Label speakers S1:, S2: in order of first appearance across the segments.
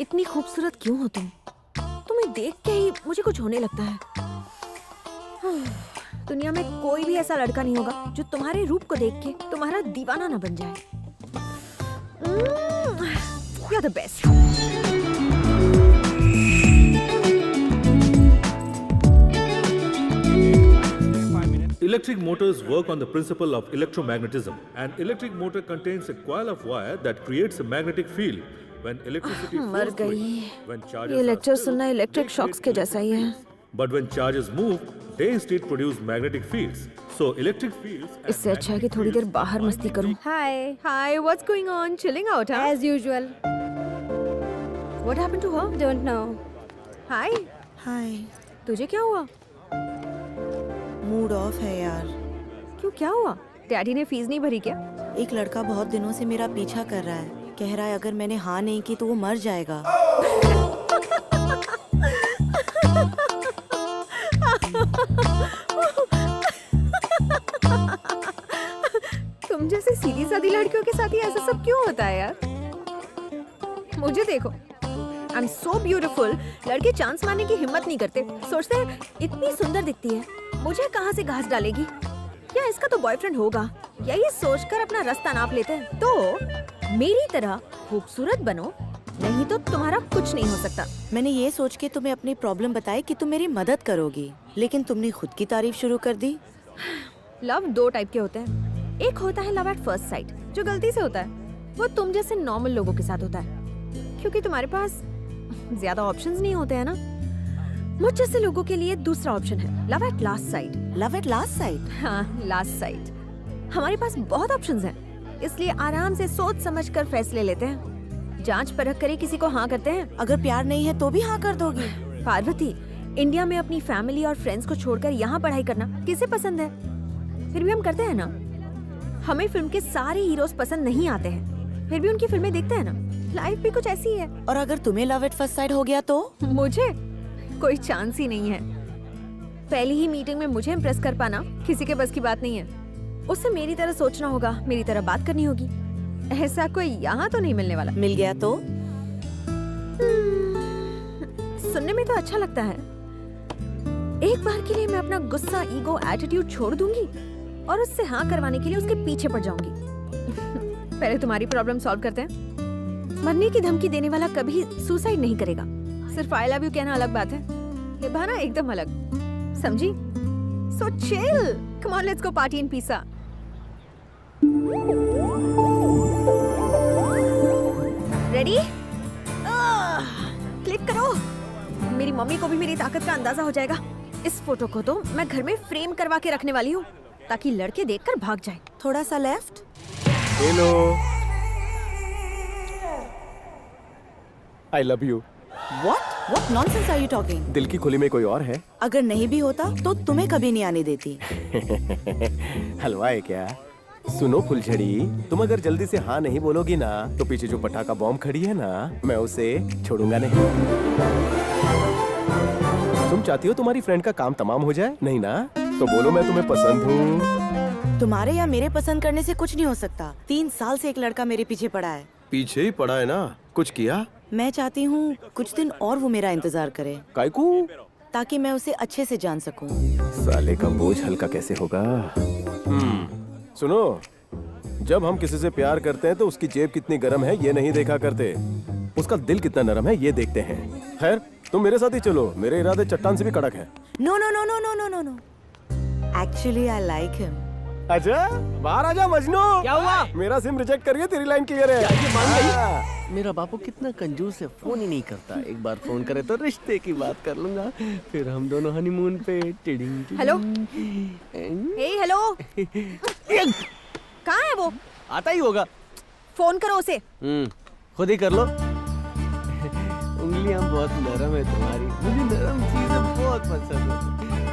S1: इतनी खूबसूरत क्यों हो तुम? तुम्हें देख के ही मुझे कुछ होने लगता है। दुनिया में कोई भी ऐसा लड़का नहीं होगा जो तुम्हारे रूप को देख के तुम्हारा दीवाना ना बन जाए। You are the best.
S2: Electric motors work on the principle of electromagnetism. An electric motor contains a coil of wire that creates a magnetic field. When electricity
S1: मर
S2: flows through
S1: गई।
S2: it, when charges
S1: ये
S2: are
S1: lecture
S2: still,
S1: सुनना electric
S2: they
S1: shocks
S2: create
S1: के जैसा ही है।
S2: electric. But when charges move, they instead produce magnetic fields. So electric fields and
S1: इससे अच्छा है कि
S2: magnetic
S1: थोड़ी देर
S2: fields
S1: बाहर
S2: combine
S1: मस्ती
S2: to
S1: करूं।
S2: make-
S1: hi hi, what's going on? Chilling out,
S3: As usual.
S1: What happened to her?
S3: Don't know.
S1: Hi,
S4: hi.
S1: तुझे क्या हुआ?
S4: मूड ऑफ है यार।
S1: क्यों, क्या हुआ? डैडी ने फीस नहीं भरी क्या?
S4: एक लड़का बहुत दिनों से मेरा पीछा कर रहा है। कह रहा है अगर मैंने हाँ नहीं की तो वो मर जाएगा।
S1: तुम जैसे सीधी सादी लड़कियों के साथ ही ऐसा सब क्यों होता है यार? मुझे देखो, आई एम सो ब्यूटीफुल। लड़के चांस मारने की हिम्मत नहीं करते। सोचते हैं इतनी सुंदर दिखती है, मुझे कहाँ से घास डालेगी, या इसका तो बॉयफ्रेंड होगा, या ये सोचकर अपना रास्ता नाप लेते हैं। तो मेरी तरह खूबसूरत बनो, नहीं तो तुम्हारा कुछ नहीं हो सकता।
S4: मैंने ये सोच के तुम्हें अपनी प्रॉब्लम बताई कि तुम मेरी मदद करोगी, लेकिन तुमने खुद की तारीफ शुरू कर दी।
S1: लव दो टाइप के होते हैं। एक होता है लव एट फर्स्ट साइट, जो गलती से होता है। वो तुम जैसे नॉर्मल लोगों के साथ होता है, क्योंकि तुम्हारे पास ज्यादा ऑप्शंस नहीं होते हैं ना। मुझ जैसे लोगों के लिए दूसरा ऑप्शन है love at last site.
S4: Love at last site?
S1: हाँ, लास्ट साइट। हमारे पास बहुत ऑप्शंस हैं, इसलिए आराम से सोच समझ कर फैसले लेते हैं। जांच परख करे किसी को हाँ करते हैं।
S4: अगर प्यार नहीं है तो भी हाँ कर दोगी?
S1: पार्वती, इंडिया में अपनी फैमिली और फ्रेंड्स को छोड़कर यहाँ पढ़ाई करना किसे पसंद है? फिर भी हम करते हैं ना। हमें फिल्म के सारे हीरोज पसंद नहीं आते हैं, फिर भी उनकी फिल्में देखते हैं ना। लाइफ भी कुछ ऐसी ही है।
S4: और अगर तुम्हें लव एट फर्स्ट साइट हो गया तो?
S1: मुझे कोई चांस ही नहीं है। पहली ही मीटिंग में मुझे इम्प्रेस कर पाना किसी के बस की बात नहीं है। उससे मेरी तरह सोचना होगा, मेरी तरह बात करनी होगी। ऐसा कोई यहाँ तो नहीं मिलने वाला।
S4: मिल गया तो?
S1: सुनने में तो अच्छा लगता है। एक बार के लिए मैं अपना गुस्सा, ईगो, एटीट्यूड छोड़ दूंगी और उससे हाँ करवाने के लिए उसके पीछे पड़ जाऊंगी। पहले तुम्हारी प्रॉब्लम सॉल्व करते हैं। मरने की धमकी देने वाला कभी सुसाइड नहीं करेगा। सिर्फ आई लव यू कहना अलग बात है, ये बहाना एकदम अलग। समझी? So chill, come on, let's go party in pizza. Ready? Click करो। मेरी मम्मी को भी मेरी ताकत का अंदाजा हो जाएगा। इस फोटो को तो मैं घर में फ्रेम करवा के रखने वाली हूँ, ताकि लड़के देखकर भाग जाए।
S4: थोड़ा सा left.
S5: Hello, I love you.
S4: What nonsense are you talking?
S5: दिल की खुली में कोई और है?
S4: अगर नहीं भी होता तो तुम्हें कभी नहीं आने देती।
S5: हलवा है क्या? सुनो फुलझड़ी, तुम अगर जल्दी से हाँ नहीं बोलोगी ना तो पीछे जो पटाखा बॉम्ब खड़ी है ना, मैं उसे छोड़ूंगा नहीं। तुम चाहती हो तुम्हारी फ्रेंड का काम तमाम हो जाए? नहीं ना? तो बोलो मैं तुम्हें पसंद हूँ।
S4: तुम्हारे या मेरे पसंद करने से कुछ नहीं हो सकता। 3 साल से एक लड़का मेरे पीछे पड़ा है।
S5: पीछे ही पड़ा है ना? कुछ किया?
S4: मैं चाहती हूँ कुछ दिन और वो मेरा इंतजार करे,
S5: कायकू?
S4: ताकि मैं उसे अच्छे से जान सकूं।
S5: साले का बोझ हल्का कैसे होगा? सुनो, जब हम किसी से प्यार करते हैं तो उसकी जेब कितनी गर्म है ये नहीं देखा करते, उसका दिल कितना नरम है ये देखते हैं। खैर, तुम मेरे साथ ही चलो, मेरे इरादे चट्टान से भी कड़क हैं।
S4: No no no no no no no no, actually I like him.
S5: अच्छा, बाहर आजा मजनू।
S6: क्या हुआ?
S5: मेरा सिम रिजेक्ट करिए, तेरी लाइन क्लियर है।
S6: क्या ये मान गई? मेरा बापू कितना कंजूस है, फोन ही नहीं करता। एक बार फोन करे तो रिश्ते की बात कर लूंगा, फिर हम दोनों हनीमून पे। Tiding
S1: hello? हे हेलो, कहाँ है वो?
S6: आता ही होगा।
S1: फोन करो उसे।
S6: खुद ही कर लो। उंगलियां बहुत नरम है तुम्हारी, मुझे नरम चीजें बहुत पसंद है।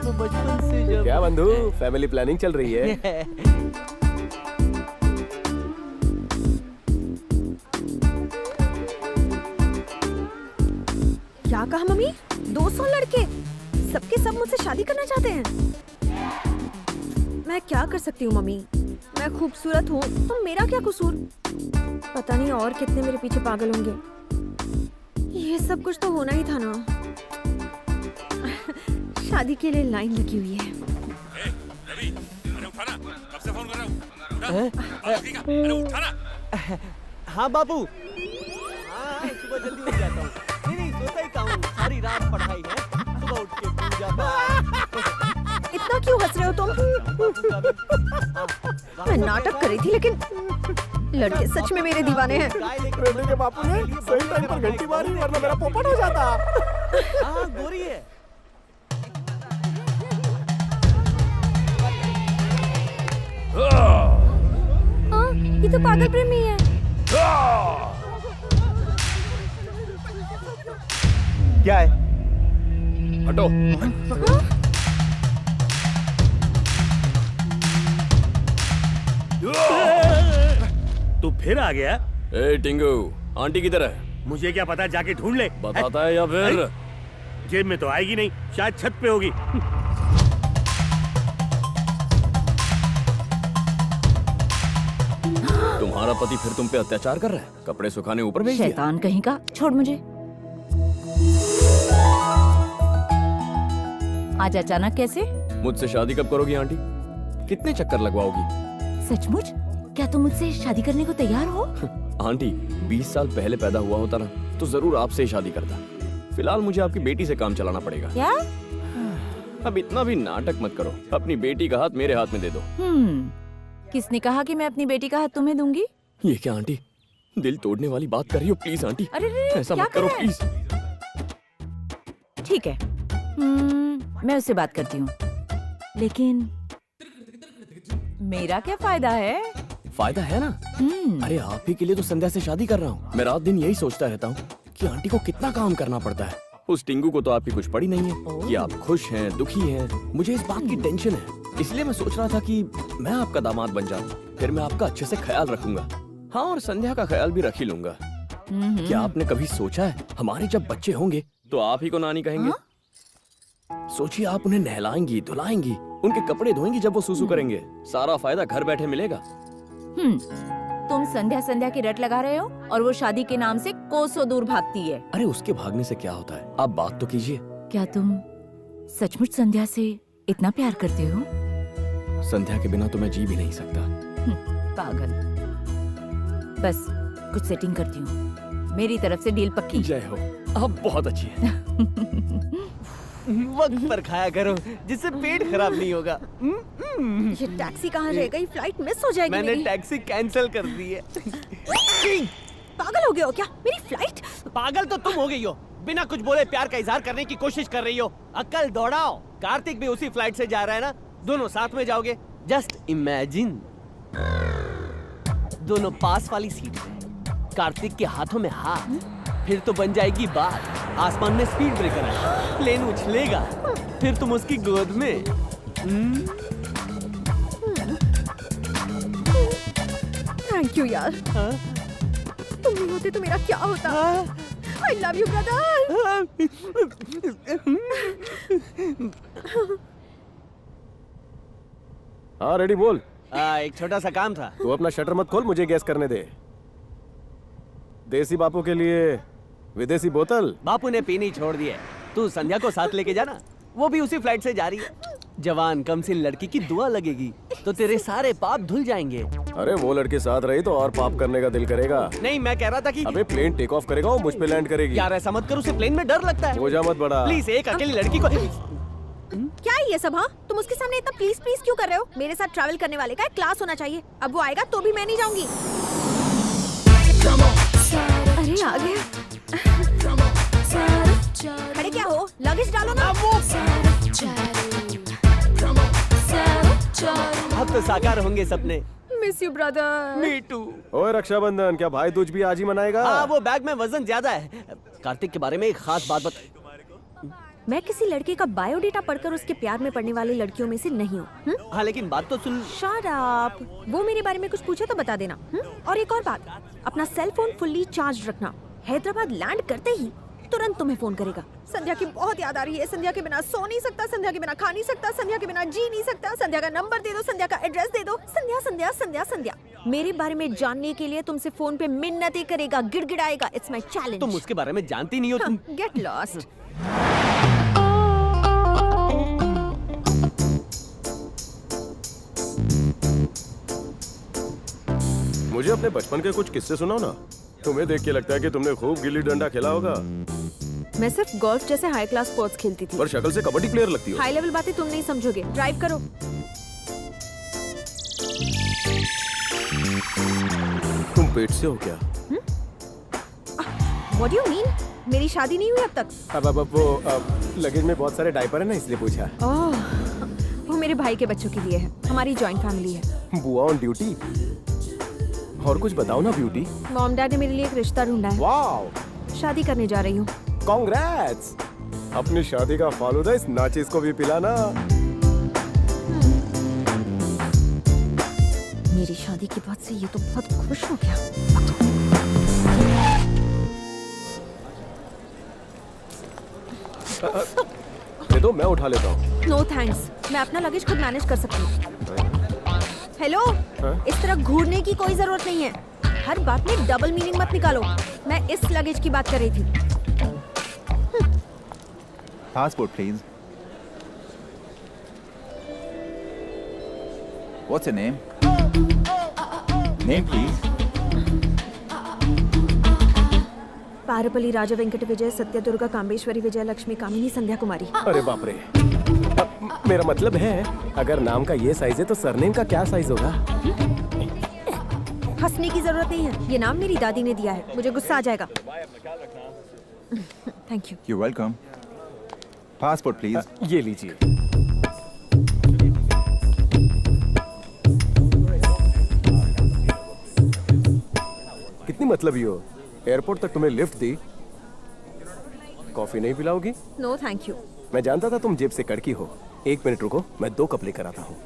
S6: तो बचपन से जब
S5: क्या बंधु, फैमिली प्लानिंग चल रही है?
S1: क्या कहा मम्मी? 200 लड़के सबके सब मुझसे शादी करना चाहते हैं। मैं क्या कर सकती हूँ मम्मी? मैं खूबसूरत हूँ तो मेरा क्या कसूर? पता नहीं और कितने मेरे पीछे पागल होंगे। ये सब कुछ तो होना ही था ना। शादी के लिए लाइन लगी हुई है।
S6: हाँ बाबू, हाँ सुबह जल्दी उठ जाता हूँ। नहीं सोता ही हूँ, सारी रात पढ़ाई है, सुबह उठ के पूजा पाठ।
S1: इतना क्यों हंस रहे हो तुम? मैं नाटक कर रही थी, लेकिन लड़के सच में मेरे दीवाने हैं।
S5: बेटे के बापू ने सही टाइम पर घंटी मारी, वरना मेरा पोपट हो जाता।
S6: हाँ गोरी है।
S1: हाँ, ये तो पागल प्रेमी है।
S5: क्या है? हटो।
S3: तू फिर आ गया?
S5: ए टिंगू, आंटी किधर है?
S3: मुझे क्या पता, जाके ढूंढ ले।
S5: बताता है या फिर?
S3: जेब में तो आएगी नहीं, शायद छत पे होगी।
S5: तुम्हारा पति फिर तुम पे अत्याचार कर रहा है? कपड़े सुखाने ऊपर भेज दिया?
S7: शैतान कहीं का, छोड़ मुझे। आज अचानक कैसे?
S5: मुझसे शादी कब करोगी आंटी? कितने चक्कर लगवाओगी?
S7: सचमुच? क्या तुम मुझसे शादी करने को तैयार हो?
S5: आंटी, 20 साल पहले पैदा हुआ होता ना तो जरूर आपसे ही शादी करता। फिलहाल मुझे आपकी बेटी से काम चलाना पड़ेगा।
S7: क्या?
S5: अब इतना भी नाटक मत करो, अपनी बेटी का हाथ मेरे हाथ में दे दो।
S7: किसने कहा कि मैं अपनी बेटी का हाथ तुम्हें दूंगी?
S5: ये क्या आंटी, दिल तोड़ने वाली बात कर रही हो? प्लीज आंटी,
S7: अरे रे,
S5: ऐसा
S7: क्या
S5: मत करो
S7: कर रहे
S5: प्लीज।
S7: ठीक है, मैं उससे बात करती हूँ, लेकिन मेरा क्या फायदा है?
S5: फायदा है ना। अरे आप ही के लिए तो संध्या से शादी कर रहा हूँ। मैं रात दिन यही सोचता रहता हूँ कि आंटी को कितना काम करना पड़ता है। उस टिंगू को तो आपकी कुछ पड़ी नहीं है कि आप खुश हैं, दुखी हैं। मुझे इस बात की टेंशन है, इसलिए मैं सोच रहा था कि मैं आपका दामाद बन जाऊं, फिर मैं आपका अच्छे से ख्याल रखूंगा। हाँ, और संध्या का ख्याल भी रख ही लूंगा। क्या आपने कभी सोचा है हमारे जब बच्चे होंगे तो आप ही को नानी कहेंगे? सोचिए, आप उन्हें नहलाएंगी, धुलाएंगी, उनके कपड़े धोएंगी जब वो सुसु करेंगे। सारा फायदा घर बैठे मिलेगा।
S7: तुम संध्या संध्या की रट लगा रहे हो और वो शादी के नाम से कोसों दूर भागती है।
S5: अरे उसके भागने से क्या होता है, आप बात तो कीजिए।
S7: क्या तुम सचमुच संध्या से इतना प्यार करते हो?
S5: संध्या के बिना तो मैं जी भी नहीं सकता।
S7: पागल। बस कुछ सेटिंग करती हूँ, मेरी तरफ से डील पक्की।
S5: जय हो, आप बहुत अच्छी हैं।
S6: वक्त पर खाया करो, जिससे पेट खराब नहीं होगा।
S1: ये टैक्सी कहाँ रह गई? फ्लाइट मिस हो जाएगी
S6: मैंने
S1: मेरी।
S6: टैक्सी कैंसिल कर दी है।
S1: पागल हो गए हो क्या? मेरी फ्लाइट।
S6: पागल तो तुम हो गई हो, बिना कुछ बोले प्यार का इजहार करने की कोशिश कर रही हो। अक्ल दौड़ाओ, कार्तिक भी उसी फ्लाइट से जा रहा है ना, दोनों साथ में जाओगे। जस्ट इमेजिन, दोनों पास वाली सीट पे, कार्तिक के हाथों में हाथ, फिर तो बन जाएगी बात। आसमान में स्पीड ब्रेकर है, प्लेन उछलेगा, फिर तुम उसकी गोद में।
S1: थैंक यू यार। तुम नहीं होते तो मेरा क्या होता? I love you brother.
S5: हाँ रेडी, बोल।
S6: एक छोटा सा काम था।
S5: तू अपना शटर मत खोल, मुझे गैस करने दे। देसी बापू के लिए विदेशी बोतल।
S6: बापू ने पीनी छोड़ दी है, तू संध्या को साथ लेके जाना, वो भी उसी फ्लाइट से जा रही है। जवान कमसिन लड़की की दुआ लगेगी तो तेरे सारे पाप धुल जाएंगे।
S5: अरे वो लड़के साथ रही तो और पाप करने का दिल करेगा।
S6: नहीं, मैं कह रहा था कि
S5: अबे प्लेन टेक ऑफ करेगा, वो मुझ पे लैंड करेगी।
S6: यार ऐसा मत कर, उसे प्लेन में डर लगता है।
S5: हो जा मत बड़ा।
S6: प्लीज, एक अकेली लड़की को।
S1: क्या है ये सब? हाँ, तुम उसके सामने इतना प्लीज प्लीज क्यों कर रहे हो? मेरे साथ ट्रैवल करने वाले का एक क्लास होना चाहिए। अब वो आएगा तो भी मैं नहीं जाऊंगी। अरे आ गया। खड़े क्या हो? लगेज डालो ना।
S6: अब तो साकार होंगे सपने।
S1: Miss you brother.
S6: Me too.
S5: ओए रक्षाबंधन, क्या भाई दूज भी आज ही मनाएगा?
S6: हाँ, वो बैग में वजन ज्यादा है। कार्तिक के बारे में एक खास बात बता।
S1: मैं किसी लड़के का बायोडेटा पढ़कर उसके प्यार में पड़ने वाली लड़कियों में से नहीं हूँ।
S6: हाँ, लेकिन बात तो सुन।
S1: Shut up. वो मेरे बारे में कुछ पूछे तो बता देना। और एक और बात, अपना सेल फोन फुल्ली चार्ज रखना। हैदराबाद लैंड करते ही तुरंत तुम्हें फोन करेगा। संध्या की बहुत याद आ रही है, संध्या के बिना सो नहीं सकता, संध्या के बिना खा नहीं सकता, संध्या के बिना जी नहीं सकता, संध्या का नंबर दे दो, संध्या का एड्रेस दे दो, संध्या संध्या संध्या संध्या। मेरे बारे में जानने के लिए तुमसे फोन पे मिन्नतें करेगा, गिड़गिड़ाएगा। It's my challenge.
S6: तुम उसके बारे में जानती नहीं हो तुम।
S1: Get lost.
S5: मुझे अपने बचपन के कुछ किस्से सुनाओ ना। तुम्हें देख के लगता है कि तुमने खूब गिल्ली डंडा खेला होगा,
S1: मैं सिर्फ गोल्फ जैसे हाई क्लास स्पोर्ट्स खेलती थी।
S5: पर शक्ल से कबड्डी प्लेयर लगती हो।
S1: हाई लेवल बातें तुम नहीं समझोगे। ड्राइव करो।
S5: तुम पेट से हो क्या?
S1: What do you mean? मेरी शादी नहीं हुई अब तक।
S5: अब वो लगेज में बहुत सारे डायपर है ना, इसलिए पूछा।
S1: ओह, वो मेरे भाई के बच्चों के लिए है। हमारी जॉइंट फैमिली है।
S5: बुआ ऑन ड्यूटी। और कुछ बताओ ना ब्यूटी।
S1: मॉम डैड ने मेरे लिए एक रिश्ता ढूंढा है।
S5: वाओ,
S1: शादी करने जा रही हूँ।
S5: कांग्रेट्स। अपनी शादी का फालूदा इस नाचिस को भी पिलाना।
S1: मेरी शादी की बात से ये तो बहुत खुश हो गया।
S5: दे दो, मैं उठा लेता हूँ।
S1: नो थैंक्स, मैं अपना लगेज खुद मैनेज कर सकती हूँ। हेलो, इस तरह घूरने की कोई जरूरत नहीं है। हर बात में डबल मीनिंग मत निकालो। मैं इस लगेज की बात कर रही थी।
S8: Passport, please. What's your name? Name, please.
S1: पारपली राजा वेंकट विजय सत्य दुर्गा कामेश्वरी विजय लक्ष्मी कामिनी संध्या कुमारी।
S5: अरे बाप रे। मेरा मतलब है, अगर नाम का ये साइज है तो सरनेम का क्या साइज होगा?
S1: हंसने की जरूरत नहीं है। ये नाम मेरी दादी ने दिया है। मुझे गुस्सा आ जाएगा। Thank you.
S8: You're welcome. Passport, please.
S5: ये लीजिए। कितनी मतलबी हो, एयरपोर्ट तक तुम्हें लिफ्ट दी, कॉफी नहीं पिलाओगी?
S1: No thank you.
S5: मैं जानता था तुम जेब से कड़की हो। 1 मिनट रुको, मैं 2 कप लेकर आता हूँ।